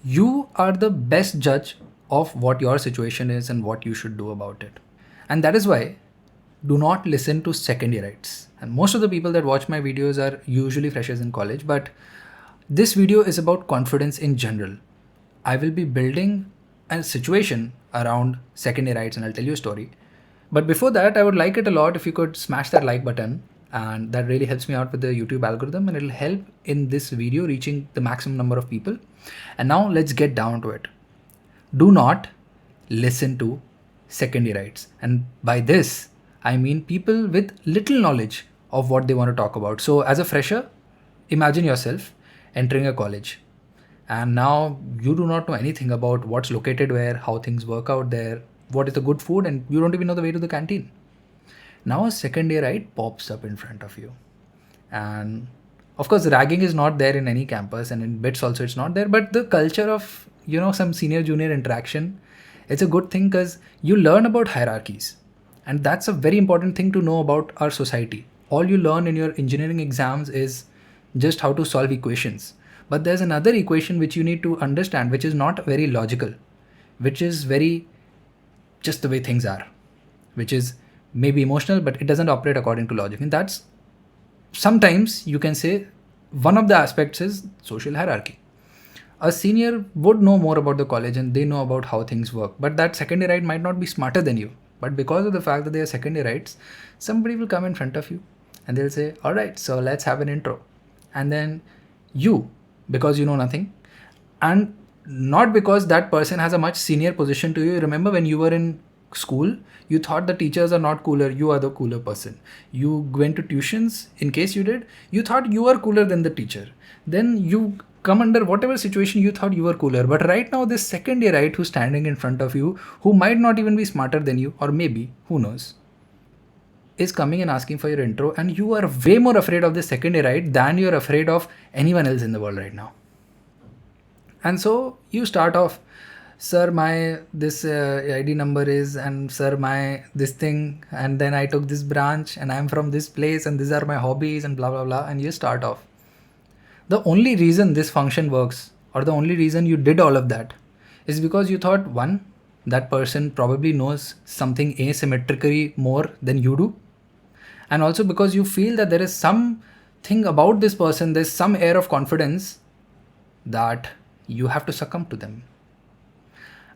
You are the best judge of what your situation is and what you should do about it. And that is why do not listen to second yearites. And most of the people that watch my videos are usually freshers in college, but this video is about confidence in general. I will be building a situation around second yearites and I'll tell you a story. But before that, I would like it a lot if you could smash that like button, and that really helps me out with the YouTube algorithm and it'll help in this video reaching the maximum number of people. And now let's get down to it. Do not listen to second yearites. And by this, I mean people with little knowledge of what they want to talk about. So as a fresher, imagine yourself entering a college and now you do not know anything about what's located where, how things work out there, what is the good food, and you don't even know the way to the canteen. Now a second yearite pops up in front of you. And of course, ragging is not there in any campus, and in BITS also it's not there, but the culture of, some senior junior interaction, it's a good thing because you learn about hierarchies. And that's a very important thing to know about our society. All you learn in your engineering exams is just how to solve equations. But there's another equation which you need to understand, which is not very logical, which is very just the way things are, which is maybe emotional, but it doesn't operate according to logic. And that's sometimes you can say one of the aspects is social hierarchy. A senior would know more about the college and they know about how things work, but that second yearite might not be smarter than you. But because of the fact that they are second yearites, somebody will come in front of you and they'll say, all right, so let's have an intro. And then you, because you know nothing, and not because that person has a much senior position to you. Remember when you were in school, you thought the teachers are not cooler, you are the cooler person. You went to tuitions, in case you did, you thought you are cooler than the teacher. Then you come under whatever situation you thought you were cooler. But right now, this second yearite who's standing in front of you, who might not even be smarter than you, or maybe, who knows, is coming and asking for your intro, and you are way more afraid of the second yearite than you're afraid of anyone else in the world right now. And so you start off, sir, my this ID number is, and sir, my this thing, and then I took this branch, and I'm from this place, and these are my hobbies, and blah blah blah, and you start off. The only reason this function works, or the only reason you did all of that, is because you thought, one, that person probably knows something asymmetrically more than you do, and also because you feel that there is something about this person, there's some air of confidence that you have to succumb to them.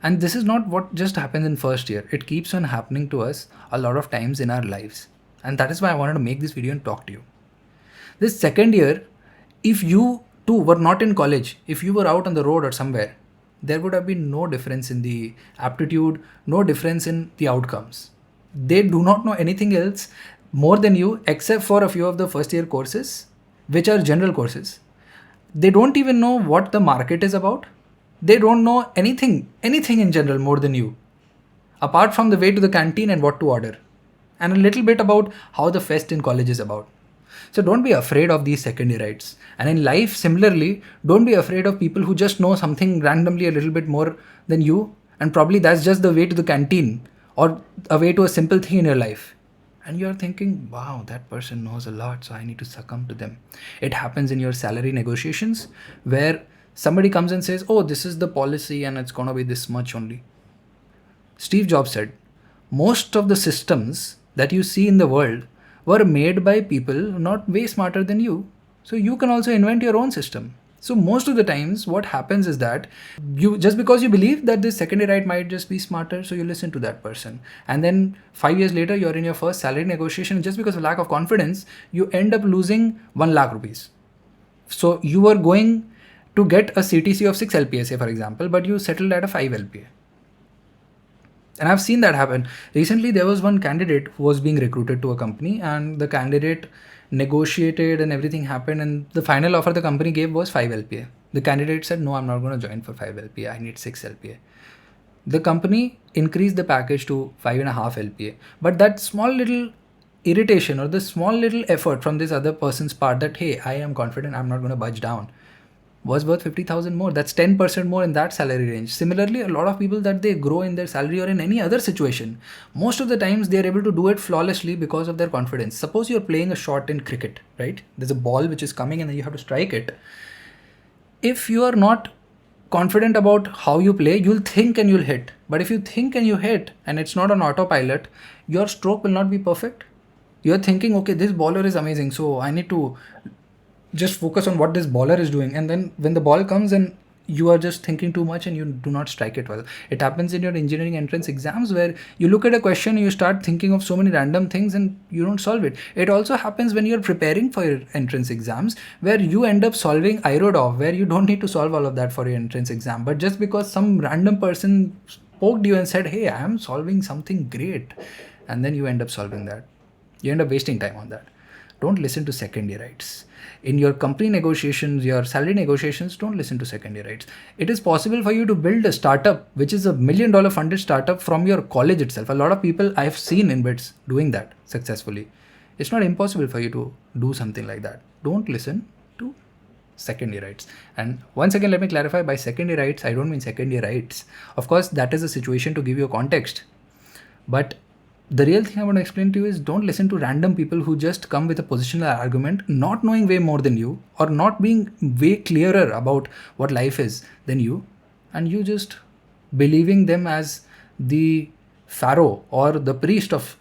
And this is not what just happens in first year. It keeps on happening to us a lot of times in our lives. And that is why I wanted to make this video and talk to you. This second year, if you too were not in college, if you were out on the road or somewhere, there would have been no difference in the aptitude, no difference in the outcomes. They do not know anything else more than you, except for a few of the first year courses, which are general courses. They don't even know what the market is about. They don't know anything in general more than you, apart from the way to the canteen and what to order, and a little bit about how the fest in college is about. So don't be afraid of these second yearites. And in life, similarly, don't be afraid of people who just know something randomly a little bit more than you, and probably that's just the way to the canteen or a way to a simple thing in your life. And you're thinking, wow, that person knows a lot, so I need to succumb to them. It happens in your salary negotiations where somebody comes and says, oh, this is the policy and it's going to be this much only. Steve Jobs said, most of the systems that you see in the world were made by people not way smarter than you. So you can also invent your own system. So most of the times what happens is that you, just because you believe that this second yearite might just be smarter, so you listen to that person. And then 5 years later, you're in your first salary negotiation. Just because of lack of confidence, you end up losing 1 lakh rupees. So you were going to get a CTC of 6 LPA, say for example, but you settled at a 5 LPA. And I've seen that happen. Recently, there was one candidate who was being recruited to a company, and the candidate negotiated and everything happened, and the final offer the company gave was 5 LPA. The candidate said, no, I'm not going to join for 5 LPA. I need 6 LPA. The company increased the package to 5.5 LPA. But that small little irritation or the small little effort from this other person's part that, hey, I am confident, I'm not going to budge down, was worth 50,000 more. That's 10% more in that salary range. Similarly, a lot of people that they grow in their salary or in any other situation, most of the times they are able to do it flawlessly because of their confidence. Suppose you're playing a shot in cricket, right? There's a ball which is coming and then you have to strike it. If you are not confident about how you play, you'll think and you'll hit. But if you think and you hit and it's not on autopilot, your stroke will not be perfect. You're thinking, okay, this bowler is amazing, so I need to just focus on what this bowler is doing. And then when the ball comes and you are just thinking too much and you do not strike it well. It happens in your engineering entrance exams where you look at a question and you start thinking of so many random things and you don't solve it. It also happens when you're preparing for your entrance exams where you end up solving IRODOF, where you don't need to solve all of that for your entrance exam. But just because some random person poked you and said, hey, I am solving something great, and then you end up solving that. You end up wasting time on that. Don't listen to second year rights. In your company negotiations, your salary negotiations, don't listen to second year rights. It is possible for you to build a startup, which is $1 million funded startup from your college itself. A lot of people I've seen in BITS doing that successfully. It's not impossible for you to do something like that. Don't listen to second year rights. And once again, let me clarify, by second year rights, I don't mean second year rights. Of course, that is a situation to give you a context. But the real thing I want to explain to you is don't listen to random people who just come with a positional argument, not knowing way more than you or not being way clearer about what life is than you, and you just believing them as the pharaoh or the priest of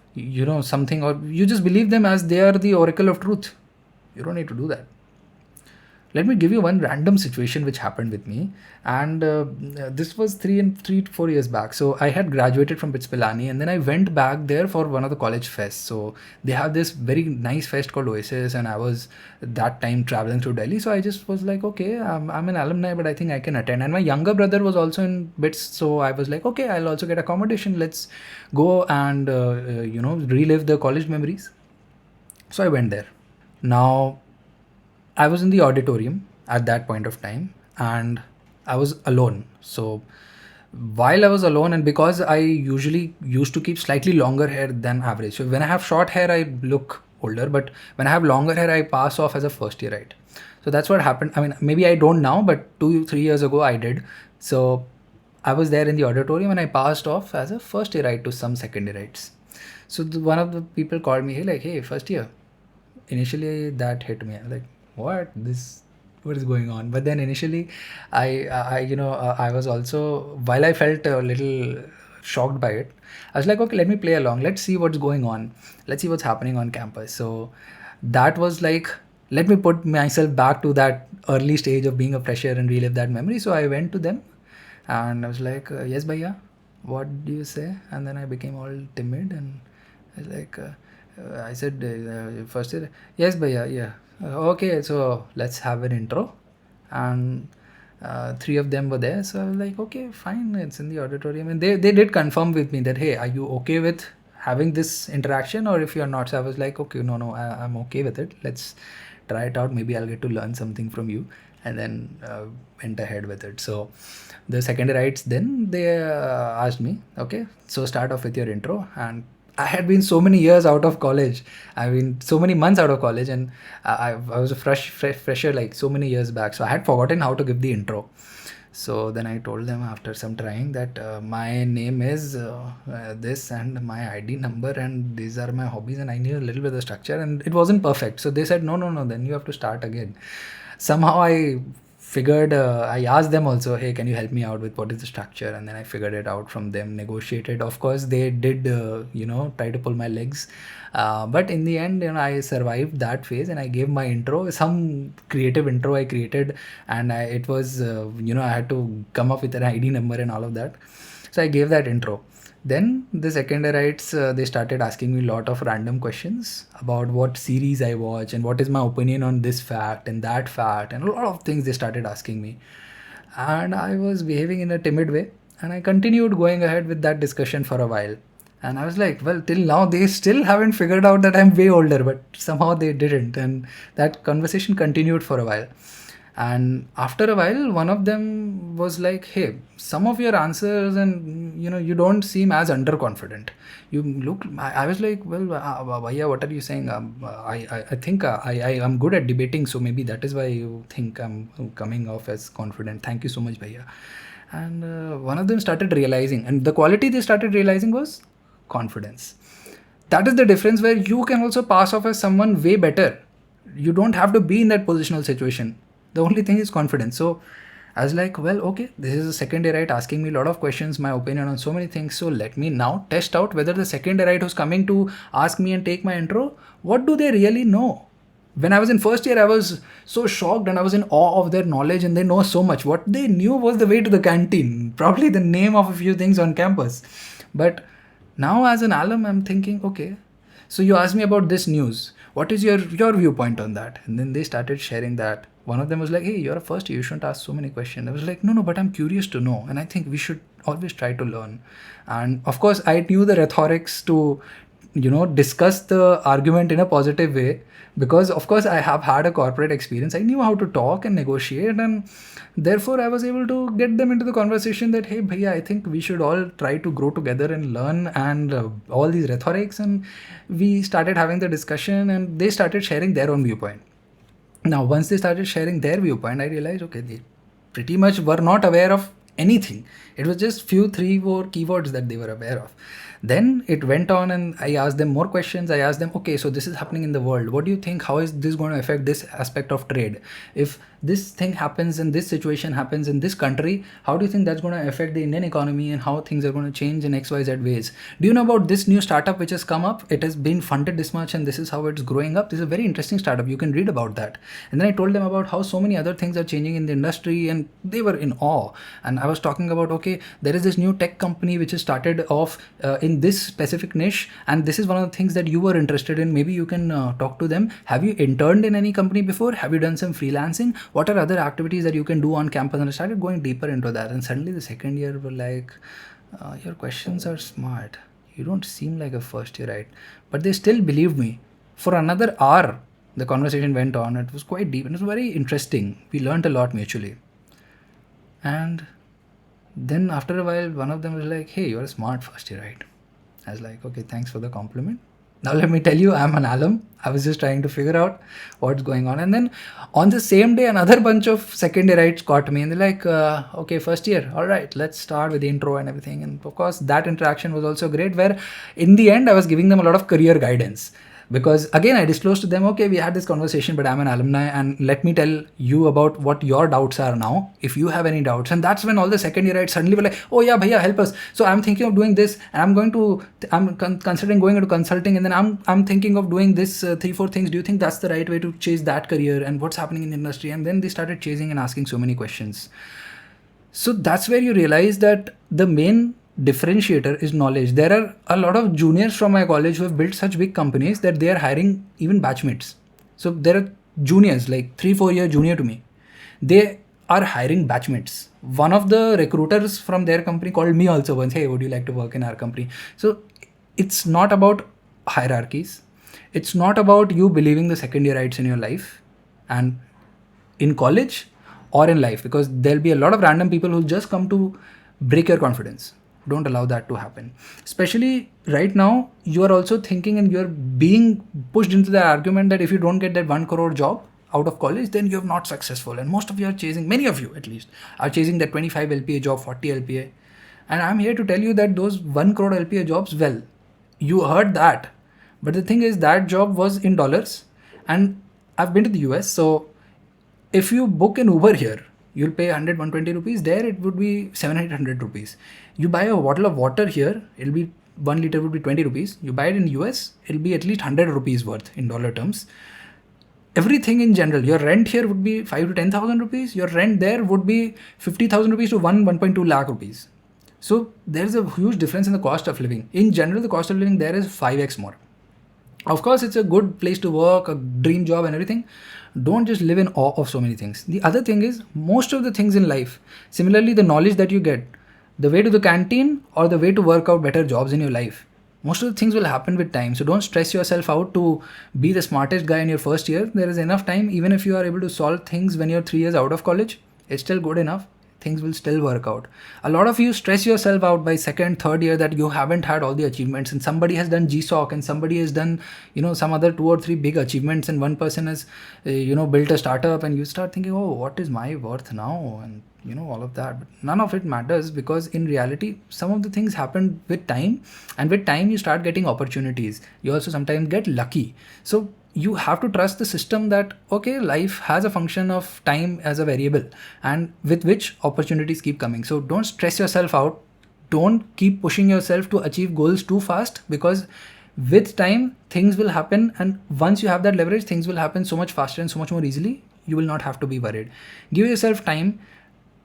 something, or you just believe them as they are the oracle of truth. You don't need to do that. Let me give you one random situation which happened with me, and this was 3 to 4 years back. So I had graduated from BITS Pilani, and then I went back there for one of the college fests. So they have this very nice fest called Oasis, and I was that time traveling through Delhi. So I just was like, okay, I'm an alumni, but I think I can attend. And my younger brother was also in BITS, so I was like, okay, I'll also get accommodation. Let's go and relive the college memories. So I went there. Now, I was in the auditorium at that point of time and I was alone. So while I was alone, and because I usually used to keep slightly longer hair than average. So when I have short hair, I look older, but when I have longer hair, I pass off as a first year right. So that's what happened. I mean, maybe I don't now, but 2-3 years ago I did. So I was there in the auditorium and I passed off as a first year right to some second year rights. So one of the people called me, hey, first year. Initially that hit me. I was like, what is going on? But then initially I was also, while I felt a little shocked by it, I was like, okay, let me play along, let's see what's going on, let's see what's happening on campus. So that was like, let me put myself back to that early stage of being a fresher and relive that memory. So I went to them and I was like, yes bhaiya, what do you say? And then I became all timid and I was like, I said, first year, yes bhaiya, yeah. Okay, so let's have an intro. And 3 of them were there. So I was like, okay, fine, it's in the auditorium. And they did confirm with me that, hey, are you okay with having this interaction? Or if you're not? So I was like, okay, no, I'm okay with it. Let's try it out. Maybe I'll get to learn something from you. And then went ahead with it. So the second rights, then they asked me, okay, so start off with your intro. And I had been so many years out of college. I've been so many months out of college, and I was a fresher like so many years back. So I had forgotten how to give the intro. So then I told them after some trying that my name is this and my ID number and these are my hobbies and I need a little bit of structure, and it wasn't perfect. So they said, no, then you have to start again. Somehow I figured, I asked them also, hey, can you help me out with what is the structure? And then I figured it out from them, negotiated. Of course, they did, try to pull my legs. But in the end, I survived that phase and I gave my intro, some creative intro I created. And it was, I had to come up with an ID number and all of that. So I gave that intro. Then the second rights, they started asking me a lot of random questions about what series I watch and what is my opinion on this fact and that fact, and a lot of things they started asking me. And I was behaving in a timid way and I continued going ahead with that discussion for a while. And I was like, well, till now they still haven't figured out that I'm way older, but somehow they didn't. And that conversation continued for a while. And after a while, one of them was like, hey, some of your answers and, you don't seem as underconfident. You look, I was like, well, Bhaiya, what are you saying? I think I'm good at debating. So maybe that is why you think I'm coming off as confident. Thank you so much, Bhaiya. And one of them started realizing, and the quality they started realizing was confidence. That is the difference, where you can also pass off as someone way better. You don't have to be in that positional situation. The only thing is confidence. So I was like, well, okay, this is a second year right asking me a lot of questions, my opinion on so many things. So let me now test out whether the second year right who's coming to ask me and take my intro, what do they really know? When I was in first year, I was so shocked and I was in awe of their knowledge, and they know so much. What they knew was the way to the canteen, probably the name of a few things on campus. But now as an alum, I'm thinking, okay, so you asked me about this news. What is your viewpoint on that? And then they started sharing that. One of them was like, hey, you're a first year, you shouldn't ask so many questions. I was like, no, but I'm curious to know. And I think we should always try to learn. And of course, I knew the rhetorics to, discuss the argument in a positive way, because of course I have had a corporate experience. I knew how to talk and negotiate, and therefore I was able to get them into the conversation that, hey bhaiya, I think we should all try to grow together and learn, and all these rhetorics. And we started having the discussion, and they started sharing their own viewpoint. Now once they started sharing their viewpoint, I realized, okay, they pretty much were not aware of anything. It was just few 3-4 keywords that they were aware of. Then it went on, and I asked them more questions. I asked them, okay, so this is happening in the world. What do you think? How is this going to affect this aspect of trade? If this thing happens and this situation happens in this country, how do you think that's going to affect the Indian economy, and how things are going to change in XYZ ways? Do you know about this new startup which has come up? It has been funded this much, and this is how it's growing up. This is a very interesting startup. You can read about that. And then I told them about how so many other things are changing in the industry, and they were in awe. And I was talking about, okay, there is this new tech company which has started off in this specific niche, and this is one of the things that you were interested in. Maybe you can talk to them. Have you interned in any company before? Have you done some freelancing? What are other activities that you can do on campus? And I started going deeper into that, and suddenly the second year were like, your questions are smart, you don't seem like a first year, right? But they still believed me. For another hour the conversation went on. It was quite deep and it was very interesting. We learned a lot mutually. And then after a while, one of them was like, hey, you're a smart first year, right? I was like, okay, thanks for the compliment. Now let me tell you, I'm an alum. I was just trying to figure out what's going on. And then on the same day, another bunch of second yearites caught me, and they're like, okay, first year, all right, let's start with the intro and everything. And of course, that interaction was also great, where in the end, I was giving them a lot of career guidance. Because again, I disclosed to them, okay, we had this conversation, but I'm an alumni, and let me tell you about what your doubts are now, if you have any doubts. And that's when all the second yearites suddenly were like, oh yeah, bhaiya, help us. So I'm thinking of doing this, and I'm considering going into consulting, and then I'm thinking of doing this 3-4 things. Do you think that's the right way to chase that career, and what's happening in the industry? And then they started chasing and asking so many questions. So that's where you realize that the main differentiator is knowledge. There are a lot of juniors from my college who have built such big companies that they are hiring even batchmates. So there are juniors, like 3-4 year junior to me. They are hiring batchmates. One of the recruiters from their company called me also once, hey, would you like to work in our company? So it's not about hierarchies. It's not about you believing the second yearites in your life and in college or in life, because there'll be a lot of random people who just come to break your confidence. Don't allow that to happen. Especially right now, you are also thinking and you're being pushed into the argument that if you don't get that 1 crore job out of college, then you're not successful. And most of you are chasing, many of you at least, are chasing that 25 LPA job, 40 LPA. And I'm here to tell you that those 1 crore LPA jobs, well, you heard that. But the thing is, that job was in dollars. And I've been to the US. So if you book an Uber here, you'll pay 100-120 rupees. There it would be 700-800 rupees. You buy a bottle of water here, it'll be 1 liter would be 20 rupees. You buy it in US, it'll be at least 100 rupees worth in dollar terms. Everything in general, your rent here would be 5 to 10,000 rupees. Your rent there would be 50,000 rupees to 1.2 lakh rupees. So there's a huge difference in the cost of living. In general, the cost of living there is 5x more. Of course, it's a good place to work, a dream job and everything. Don't just live in awe of so many things. The other thing is, most of the things in life, similarly, the knowledge that you get, the way to the canteen or the way to work out better jobs in your life, most of the things will happen with time. So don't stress yourself out to be the smartest guy in your first year. There is enough time. Even if you are able to solve things when you're 3 years out of college, it's still good enough. Things will still work out. A lot of you stress yourself out by second, third year that you haven't had all the achievements, and somebody has done GSOC and somebody has done, some other 2 or 3 big achievements, and one person has, built a startup, and you start thinking, oh, what is my worth now? And all of that. But none of it matters, because in reality, some of the things happen with time, and with time you start getting opportunities. You also sometimes get lucky. So you have to trust the system that, okay, life has a function of time as a variable and with which opportunities keep coming. So don't stress yourself out. Don't keep pushing yourself to achieve goals too fast, because with time things will happen, and once you have that leverage, things will happen so much faster and so much more easily. You will not have to be worried. Give yourself time,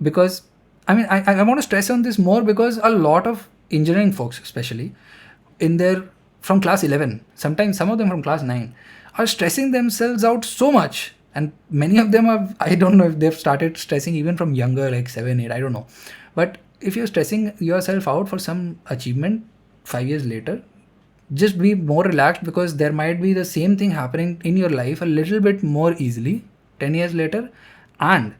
because I want to stress on this more, because a lot of engineering folks, especially in their from class 11, sometimes some of them from class 9, are stressing themselves out so much. And many of them are, I don't know if they've started stressing even from younger, like 7, 8, I don't know. But if you're stressing yourself out for some achievement 5 years later, just be more relaxed, because there might be the same thing happening in your life a little bit more easily 10 years later. And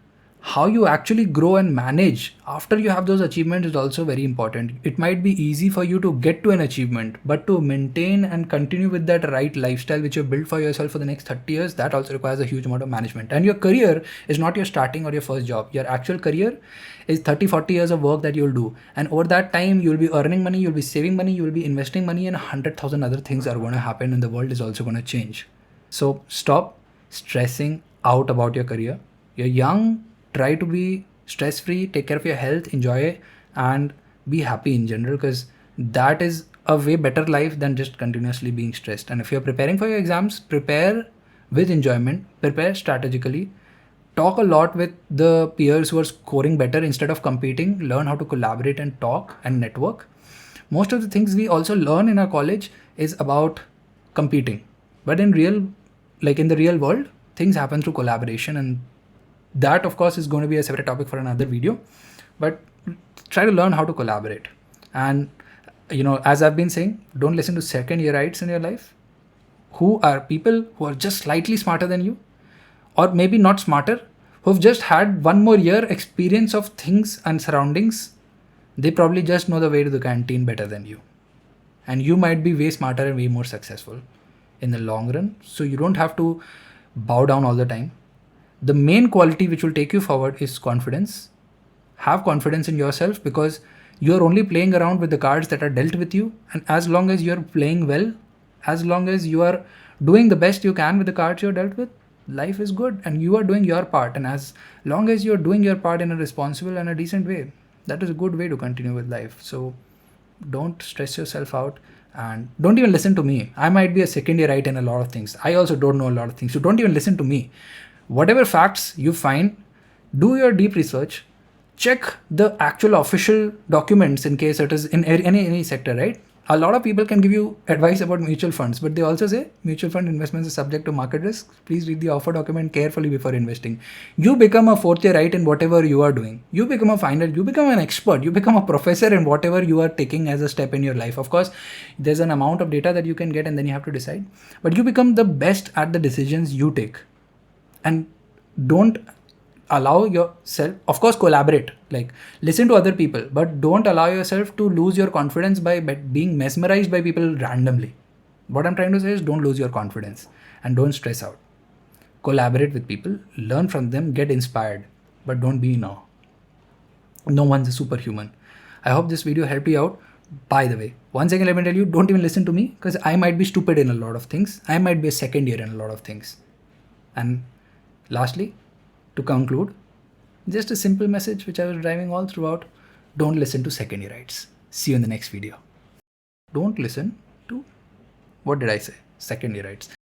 how you actually grow and manage after you have those achievements is also very important. It might be easy for you to get to an achievement, but to maintain and continue with that right lifestyle which you've built for yourself for the next 30 years, that also requires a huge amount of management. And your career is not your starting or your first job. Your actual career is 30, 40 years of work that you'll do. And over that time, you'll be earning money, you'll be saving money, you'll be investing money, and 100,000 other things are going to happen, and the world is also going to change. So stop stressing out about your career. You're young. Try to be stress-free, take care of your health, enjoy it, and be happy in general, because that is a way better life than just continuously being stressed. And if you're preparing for your exams, prepare with enjoyment, prepare strategically, talk a lot with the peers who are scoring better instead of competing, learn how to collaborate and talk and network. Most of the things we also learn in our college is about competing. But in the real world, things happen through collaboration, and that of course is going to be a separate topic for another video. But try to learn how to collaborate. And as I've been saying, don't listen to second yearites in your life, who are people who are just slightly smarter than you, or maybe not smarter, who've just had one more year experience of things and surroundings. They probably just know the way to the canteen better than you, and you might be way smarter and way more successful in the long run. So you don't have to bow down all the time. The main quality which will take you forward is confidence. Have confidence in yourself, because you're only playing around with the cards that are dealt with you. And as long as you're playing well, as long as you are doing the best you can with the cards you're dealt with, life is good and you are doing your part. And as long as you're doing your part in a responsible and a decent way, that is a good way to continue with life. So don't stress yourself out, and don't even listen to me. I might be a second yearite in a lot of things. I also don't know a lot of things. So don't even listen to me. Whatever facts you find, do your deep research, check the actual official documents in case it is in any sector, right? A lot of people can give you advice about mutual funds, but they also say mutual fund investments are subject to market risk. Please read the offer document carefully before investing. You become a fourth yearite in whatever you are doing. You become a finder, you become an expert, you become a professor in whatever you are taking as a step in your life. Of course, there's an amount of data that you can get and then you have to decide, but you become the best at the decisions you take. And don't allow yourself, of course, collaborate, like listen to other people, but don't allow yourself to lose your confidence by being mesmerized by people randomly. What I'm trying to say is, don't lose your confidence and don't stress out. Collaborate with people, learn from them, get inspired, but don't be in awe. No one's a superhuman. I hope this video helped you out. By the way, once again, let me tell you, don't even listen to me, because I might be stupid in a lot of things. I might be a second year in a lot of things. And lastly, to conclude, just a simple message which I was driving all throughout: don't listen to second yearites. See you in the next video. Don't listen to, what did I say? Second yearites.